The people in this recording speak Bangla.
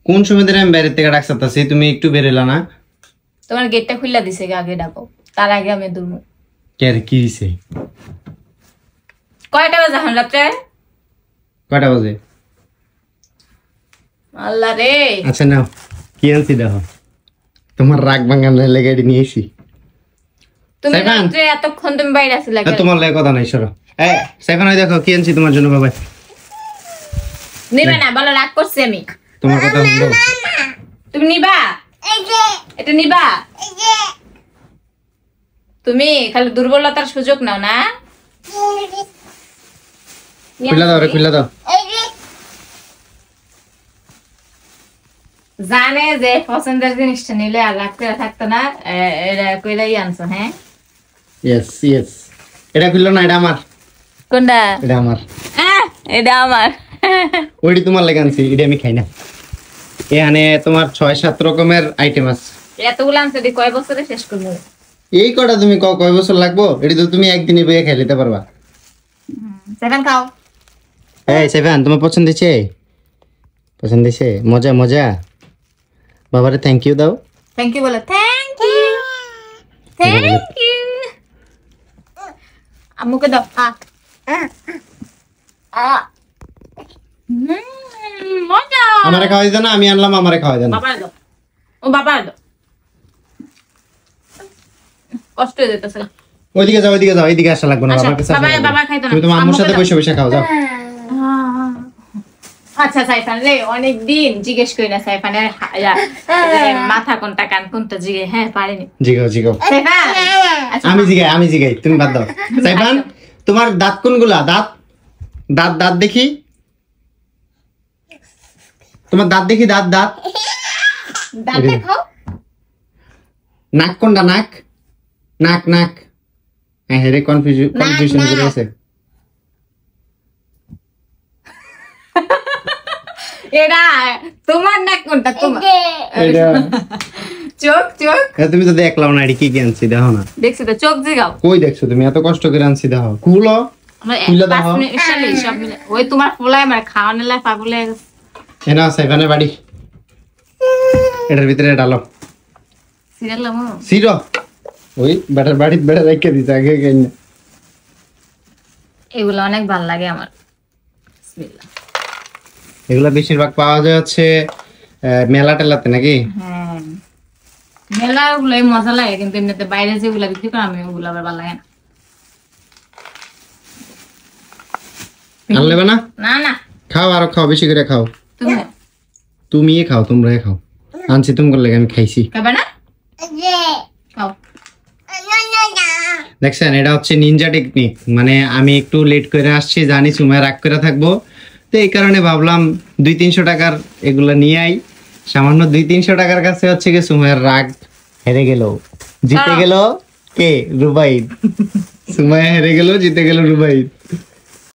কোন সময় ধরে আমি বাইরে থেকে ডাকছাতাছি, তুমি একটু বেরোলা না? তোমার গেটটা খুলে দিছে, আগে ডাকো, তার আগে আমি দুমু। কে রে, কি হইছে? কয়টা বাজে এখন রাত্রে? কয়টা বাজে? আল্লাহ রে। আচ্ছা নাও, কি আনছি দেখো। তোমার রাগ ভাঙানোর লেগে এটি নিয়েছি। তুমি রাত্রে এতক্ষণ তুমি বাইরে আছিলা কেন? তোমার লাগে কথা নাই, সরো। এই সাইফান, ওই দেখো কি আনছি তোমার জন্য বাবা। নিবে না, বলো রাগ করছি আমি। তোমার কথা শুনবো। তুমি নিবা? এটা নিবা? তুমি খালি দুর্বলতার সুযোগ নাও না। খুলে দাও রে, খুলে দাও। জানে যে পছন্দের জিনিসটা নিলে আর রাগ করে থাকতো না, এটা কইলাই আনছো। হ্যাঁ, ইয়েস ইয়েস। এটা খুললো না, এটা আমার। কোনটা? এটা আমার। এটা আমার। ওইটি তোমার লেগে আনছি, এটা আমি খাই না। এখানে তোমার 6-7 রকমের আইটেম আছে। এতগুলো আনছে দিয়ে কয় বছরে শেষ করবো? এই কটা তুমি কয় বছর লাগবো? এটি তো তুমি একদিনে বইয়ে খেয়ে নিতে পারবা। সেভেন খাও। এই সেভেন, তোমার পছন্দ হয়েছে? পছন্দ হয়েছে? মজা মজা। বাবারে থ্যাংক ইউ দাও। থ্যাংক ইউ বলো। Thank you, thank you. আম্মুকে দাও। মজা। আমারে খাওয়াই দেন না, আমি আনলাম, আমারে খাওয়াই দেন। বাবা দাও, ও বাবা দাও। কষ্ট হয়ে যেতেছে। ওইদিকে যাও, ওইদিকে যাও, এইদিকে আসা লাগবে না। বাবার কাছে বাবা বাবা খাইতো না। তুমি তোমার আম্মুর সাথে বসে বসে খাও, যাও। আচ্ছা সাইফান রে, অনেকদিন জিজ্ঞেস করি না সাইফানের মাথা কোনটা কান কোনটা জিগে। হ্যাঁ পারিনি। জিগাও জিগাও। সাইফান আমি জিগাই, তুমি বাদ দাও। সাইফান, তোমার দাঁত কোনগুলা? দাঁত দাঁত দাঁত দেখি, তোমার দাঁত দেখি, দাঁত দাঁত। দাঁত দেখাও। নাক কোনটা? নাক নাক নাক। হ্যাঁ রে, কনফিউশন করে আছে। এরা তোমার নাক কোনটা? তোমার এটা চোখ। চোখ তুমি তো দেখলাম না, এটি কি কি আনছি দেখো না। দেখছো তো, চোখ জিগাও। কই দেখছো তুমি? এত কষ্ট করে আনছি দেখো। খুলো, খুলে দেখো। সব মিলে ওই তোমার পোলায় আমার খাওয়ানোর লাই পাগলে গেছে। এনা সাইফানের বাড়ি, এটার ভিতরে ডালো। সিরিয়াল মো সিরো ওই ব্যাটার বাড়ি বেড়া রেখে দিতে আগে কেন। এগুলো অনেক ভালো লাগে আমার। বিসমিল্লাহ। এগুলা বেশিরভাগ পাওয়া যায় হচ্ছে মেলা টেলাতে নাকি? হ্যাঁ, মেলা ওগুলাই মজা লাগে, কিন্তু এমনিতে বাইরে যেগুলা বিক্রি করে আমি ওগুলো আবার ভালো লাগে না। আনলেবে না? না না, খাও, আরো খাও, বেশি করে খাও। তুমি খাও, তোমরাই খাও। আনছি তোমার লাগে, আমি খাইছি। খাবে না? খাও। দেখছেন, এটা হচ্ছে নিনজা টেকনিক। মানে আমি একটু লেট করে আসছি, জানি সময় রাগ করে থাকবো, তো এই কারণে ভাবলাম 200-300 টাকার এগুলা নিয়ে আই। সামান্য 200-300 টাকার কাছে হচ্ছে কি সুমাইয়ের রাগ হেরে গেল, জিতে গেল কে? রুবাইদ। সুমাইয়া হেরে গেল, জিতে গেল রুবাইদ।